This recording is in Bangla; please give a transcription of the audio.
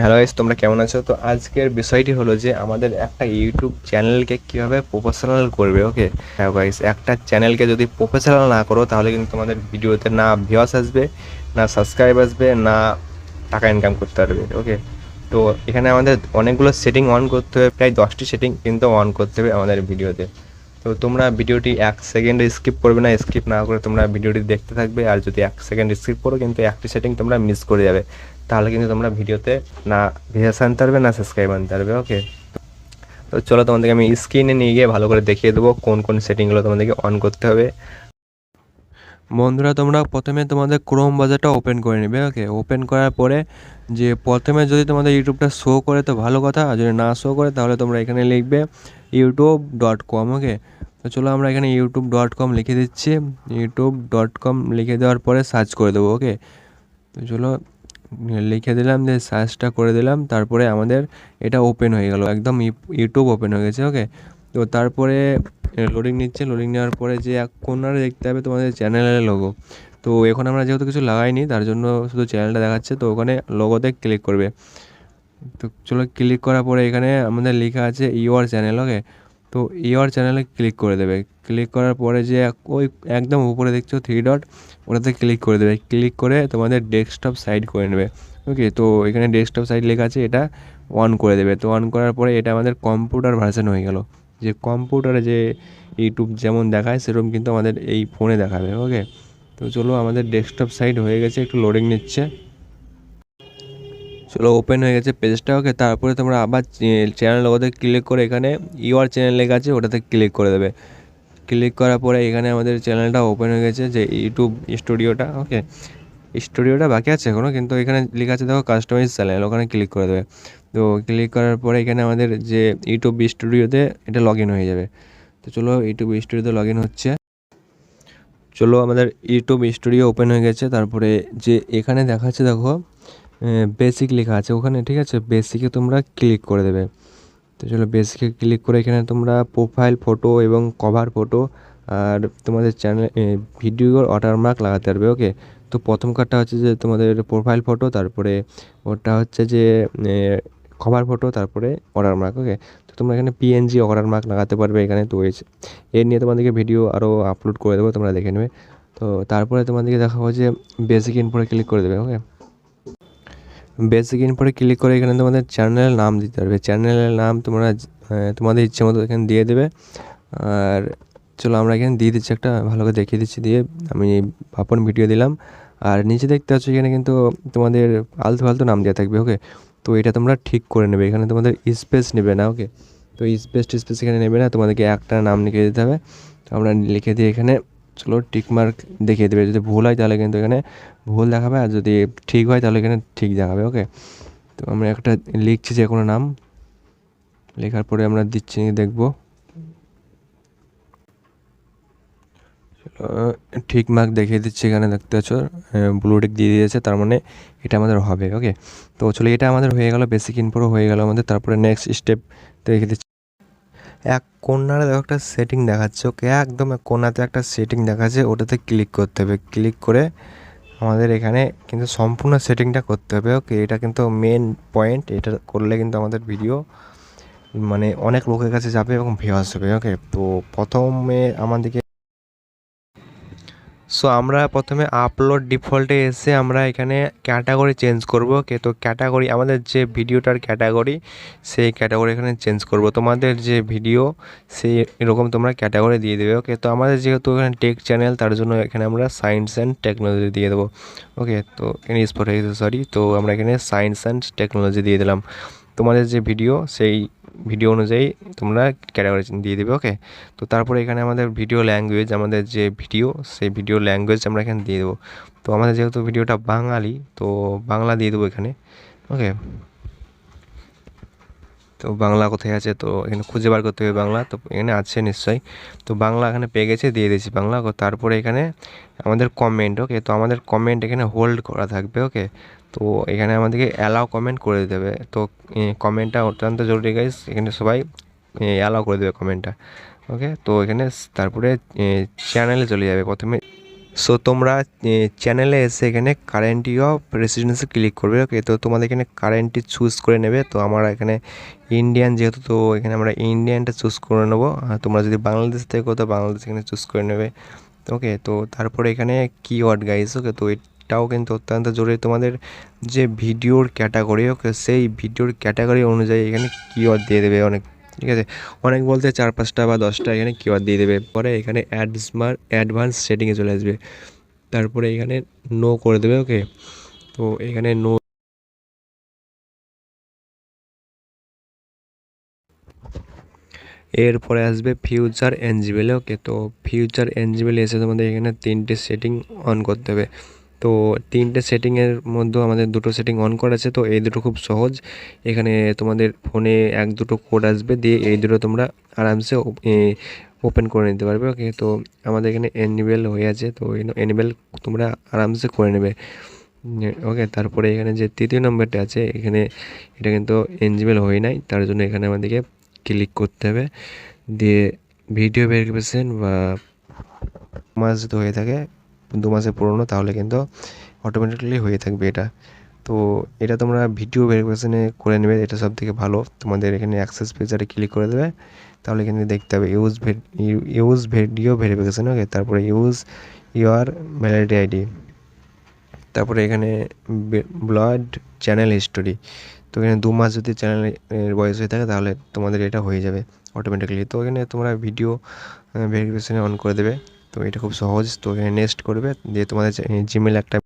হ্যালো গাইস, তোমরা কেমন আছো? তো আজকের বিষয়টি হলো যে আমাদের একটা ইউটিউব চ্যানেলকে কীভাবে প্রফেশনাল করবে। ওকে, হ্যাঁ গাইস, একটা চ্যানেলকে যদি প্রফেশনাল না করো তাহলে কিন্তু তোমাদের ভিডিওতে না ভিউয়ার্স আসবে, না সাবস্ক্রাইব আসবে, না টাকা ইনকাম করতে পারবে। ওকে, তো এখানে আমাদের অনেকগুলো সেটিং অন করতে হবে, প্রায় 10টি সেটিং কিন্তু অন করতে হবে আমাদের ভিডিওতে। তো তোমরা ভিডিওটি 1 সেকেন্ড স্কিপ করবে না, স্কিপ না করে তোমরা ভিডিওটি দেখতে থাকবে। আর যদি 1 সেকেন্ড স্কিপ করো কিন্তু একটি সেটিং তোমরা মিস করে যাবে, তাহলে কিন্তু তোমরা ভিডিওতে না ভিউয়ার্স আনতে পারবে, না সাবস্ক্রাইব আনতে পারবে। ওকে, তো চলো তোমাদেরকে আমি স্ক্রিনে নিয়ে গিয়ে ভালো করে দেখিয়ে দেবো কোন কোন সেটিংগুলো তোমাদেরকে অন করতে হবে। বন্ধুরা, তোমরা প্রথমে তোমাদের ক্রোম ব্রাউজারটা ওপেন করে নেবে। ওকে, ওপেন করার পরে যে প্রথমে যদি তোমাদের ইউটিউবটা শো করে তো ভালো কথা, আর যদি না শো করে তাহলে তোমরা এখানে লিখবে youtube.com। ওকে, তো চলো আমরা এখানে youtube.com লিখে দিচ্ছি। youtube.com লিখে দেওয়ার পরে সার্চ করে দেবো। ওকে, তো চলো লিখে দিলাম, যে সার্চটা করে দিলাম, তারপরে আমাদের এটা ওপেন হয়ে গেল, একদম ইউটিউব ওপেন হয়ে গেছে। ওকে, তো তারপরে লোডিং নিচ্ছে। লোডিং নেওয়ার পরে যে এক কর্নারে দেখতে হবে তোমাদের চ্যানেলের লোগো। তো এখন আমরা যেহেতু কিছু লাগাইনি তার জন্য শুধু চ্যানেলটা দেখাচ্ছে, তো ওখানে লোগোতে ক্লিক করবে। তো চলো ক্লিক করার পরে এখানে আমাদের লেখা আছে ইওর চ্যানেল। ওকে, তো ইওর চ্যানেলে ক্লিক করে দেবে। ক্লিক করার পরে যে ওই একদম উপরে দেখছো 3 ডট, ওটাতে ক্লিক করে দেবে। ক্লিক করে তোমাদের ডেস্কটপ সাইড করে নেবে। ওকে, তো এখানে ডেস্কটপ সাইড লেখা আছে, এটা অন করে দেবে। তো অন করার পরে এটা আমাদের কম্পিউটার ভার্সন হয়ে গেল, যে কম্পিউটারে যে ইউটিউব যেমন দেখায় সেরকম কিন্তু আমাদের এই ফোনে দেখাবে। ওকে, তো চলো আমাদের ডেস্কটপ সাইড হয়ে গেছে, একটু লোডিং নিচ্ছে। চলো ওপেন হয়ে গেছে পেজটা। ওকে, তারপরে তোমরা আবার চ্যানেল ওতে ক্লিক করে এখানে ইউআর চ্যানেল লেখা আছে, ওটাতে ক্লিক করে দেবে। ক্লিক করার পরে এখানে আমাদের চ্যানেলটা ওপেন হয়ে গেছে, যে ইউটিউব স্টুডিওটা। ওকে, স্টুডিওটা বাকি আছে এখনও, কিন্তু এখানে লেখা আছে দেখো কাস্টমাইজ চ্যানেল, ওখানে ক্লিক করে দেবে। তো ক্লিক করার পরে এখানে আমাদের যে ইউটিউব স্টুডিওতে এটা লগ ইন হয়ে যাবে। তো চলো ইউটিউব স্টুডিওতে লগ ইন হচ্ছে। চলো আমাদের ইউটিউব স্টুডিও ওপেন হয়ে গেছে। তারপরে যে এখানে দেখাচ্ছে দেখো বেসিক লেখা আছে ওখানে, ঠিক আছে, বেসিকে তোমরা ক্লিক করে দেবে। তো চলো বেসিকে ক্লিক করে এখানে তোমরা প্রোফাইল ফটো এবং কভার ফটো আর তোমাদের চ্যানেল ভিডিওর ওয়াটারমার্ক লাগাতে পারবে। ওকে, তো প্রথম কার্ডটা হচ্ছে যে তোমাদের প্রোফাইল ফটো, তারপরে ওটা হচ্ছে যে কভার ফটো, তারপরে ওয়াটারমার্ক। ওকে, তো তোমরা এখানে পিএনজি ওয়াটারমার্ক লাগাতে পারবে এখানে। তো এর নিয়ে তোমাদেরকে ভিডিও আরও আপলোড করে দেবো, তোমরা দেখে নেবে। তো তারপরে তোমাদেরকে দেখাবো যে বেসিক ইনপুটে ক্লিক করে দেবে। ওকে, বেসিক ইনপুটে ক্লিক করে এখানে তোমাদের চ্যানেলের নাম দিতে পারবে। চ্যানেলের নাম তোমরা তোমাদের ইচ্ছে মতো এখানে দিয়ে দেবে। আর চলো আমরা এখানে দিয়ে দিচ্ছি, একটা ভালো করে দেখিয়ে দিচ্ছি। দিয়ে আমি আপন ভিডিও দিলাম, আর নিচে দেখতে পাচ্ছ এখানে কিন্তু তোমাদের আলতু ফালতু নাম দেওয়া থাকবে। ওকে, তো এটা তোমরা ঠিক করে নেবে, এখানে তোমাদের স্পেস নেবে না। ওকে, তো স্পেস এখানে নেবে না, তোমাদেরকে একটা নাম লিখে দিতে হবে। তো আমরা লিখে দিয়ে এখানে চলো টিক মার্ক দেখিয়ে দেবে। যদি ভুল হয় তাহলে কিন্তু এখানে ভুল দেখাবে, আর যদি ঠিক হয় তাহলে এখানে ঠিক দেখাবে। ওকে, তো আমরা একটা লিখছি যে কোনো নাম, লেখার পরে আমরা দিচ্ছি, দেখবো ঠিক মার্ক দেখিয়ে দিচ্ছি। এখানে দেখতে পাচ্ছ ব্লু টিক দিয়ে দিয়েছে, তার মানে এটা আমাদের হবে। ওকে, তো চলো এটা আমাদের হয়ে গেল, বেসিক ইনপুটও হয়ে গেল আমাদের। তারপরে নেক্সট স্টেপ দেখে দিচ্ছি। এক কোণারে দেখো একটা সেটিং দেখাচ্ছে। ওকে, একদম এক কোণাতে একটা সেটিং দেখাচ্ছে, ওটাতে ক্লিক করতে হবে। ক্লিক করে আমাদের এখানে কিন্তু সম্পূর্ণ সেটিংটা করতে হবে। ওকে, এটা কিন্তু মেন পয়েন্ট, এটা করলে কিন্তু আমাদের ভিডিও মানে অনেক লোকের কাছে যাবে এবং ভিউয়ার্স হবে। ওকে, তো প্রথমে আমাদেরকে আমরা প্রথমে আপলোড ডিফল্টে এসে আমরা এখানে ক্যাটাগরি চেঞ্জ করব। ওকে, তো ক্যাটাগরি আমাদের যে ভিডিওটার ক্যাটাগরি, সেই ক্যাটাগরি এখানে চেঞ্জ করব। তোমাদের যে ভিডিও সেই এরকম তোমরা ক্যাটাগরি দিয়ে দেবে। ওকে, তো আমাদের যেহেতু এখানে টেক চ্যানেল, তার জন্য এখানে আমরা সায়েন্স অ্যান্ড টেকনোলজি দিয়ে দেবো। ওকে, তো এখানে স্পট হয়ে গেছে, সরি। তো আমরা এখানে সায়েন্স অ্যান্ড টেকনোলজি দিয়ে দিলাম। তোমাদের যে ভিডিও সেই ভিডিও অনুযায়ী তোমরা ক্যাটাগরি দিয়ে দেবে। ওকে, তো তারপরে এখানে আমাদের ভিডিও ল্যাঙ্গুয়েজ, আমাদের যে ভিডিও সেই ভিডিও ল্যাঙ্গুয়েজ আমরা এখানে দিয়ে দেবো। তো আমাদের যেহেতু ভিডিওটা বাঙালি, তো বাংলা দিয়ে দেবো এখানে। ওকে, তো বাংলা কোথায় আছে, তো এখানে খুঁজে বার করতে হবে বাংলা, তো এখানে আছে নিশ্চয়ই। তো বাংলা এখানে পেয়ে গেছে, দিয়ে দিয়েছি বাংলা। তারপরে এখানে আমাদের কমেন্ট। ওকে, তো আমাদের কমেন্ট এখানে হোল্ড করা থাকবে। ওকে, তো এখানে আমাদেরকে অ্যালাউ কমেন্ট করে দিতে হবে। তো কমেন্টটা অত্যন্ত জরুরি গাইস, এখানে সবাই অ্যালাউ করে দেবে কমেন্টটা। ওকে, তো এখানে তারপরে চ্যানেলে চলে যাবে প্রথমে। সো তোমরা চ্যানেলে এসে এখানে কারেন্টলি অফ রেসিডেন্সে ক্লিক করবে। ওকে, তো তোমাদের এখানে কারেন্টটি চুজ করে নেবে। তো আমরা এখানে ইন্ডিয়ান যেহেতু, তো এখানে আমরা ইন্ডিয়ানটা চুজ করে নেবো। আর তোমরা যদি বাংলাদেশ থেকে তো বাংলাদেশ এখানে চুজ করে নেবে। ওকে, তো তারপরে এখানে কিওয়ার্ড গাইস। ওকে, তো এটাও কিন্তু অত্যন্ত জরুরি তোমাদের যে ভিডিওর ক্যাটাগরি। ওকে, সেই ভিডিওর ক্যাটাগরি অনুযায়ী এখানে কিওয়ার্ড দিয়ে দেবে অনেক, ঠিক আছে, অনেক বলতে 4-5টা বা 10টা এখানে কিওয়ার্ড দিয়ে দেবে। পরে এখানে অ্যাডভান্স সেটিংয়ে চলে আসবে, তারপরে এখানে নো করে দেবে। ওকে, তো এখানে নো, এরপরে আসবে ফিউচার এনজিবেল। ওকে, তো ফিউচার এনজিবেল এসে তোমাদের এখানে 3টে সেটিং অন করতে হবে। তো 3টে সেটিংয়ের মধ্যে আমাদের 2টো সেটিং অন করা আছে। তো এই দুটো খুব সহজ, এখানে তোমাদের ফোনে 1-2টো কোড আসবে, দিয়ে এই দুটো তোমরা আরামসে ওপেন করে নিতে পারবে। ওকে, তো আমাদের এখানে এনেবেল হয়ে আছে, তো এনেবেল তোমরা আরামসে করে নেবে। ওকে, তারপরে এখানে যে তৃতীয় নম্বরটা আছে এখানে, এটা কিন্তু এনজিবেল হয়ে নাই, তার জন্য এখানে আমাদেরকে ক্লিক করতে হবে। দিয়ে ভিডিও ভেরিফিকেশন বা মাস যদি হয়ে থাকে 2 মাসের পুরনো, তাহলে কিন্তু অটোমেটিক্যালি হয়ে থাকবে এটা। তো এটা তোমরা ভিডিও ভেরিফিকেশনে করে নেবে, এটা সব থেকে ভালো। তোমাদের এখানে অ্যাক্সেস ফিচারে ক্লিক করে দেবে, তাহলে কিন্তু দেখতে হবে ইউজ ভিডিও ভেরিফিকেশন। ওকে, তারপরে ইউজ ইউর ভ্যালিডিটি আইডি, তারপরে এখানে ব্লড চ্যানেল হিস্টোরি। তো এখানে 2 মাস যদি চ্যানেলের বয়স হয়ে থাকে তাহলে তোমাদের এটা হয়ে যাবে অটোমেটিক্যালি। তো এখানে তোমরা ভিডিও ভেরিফিকেশানে অন করে দেবে। তো এটা খুব সহজ। তো এখানে নেক্সট করবে, দিয়ে তোমাদের জিমেল একটা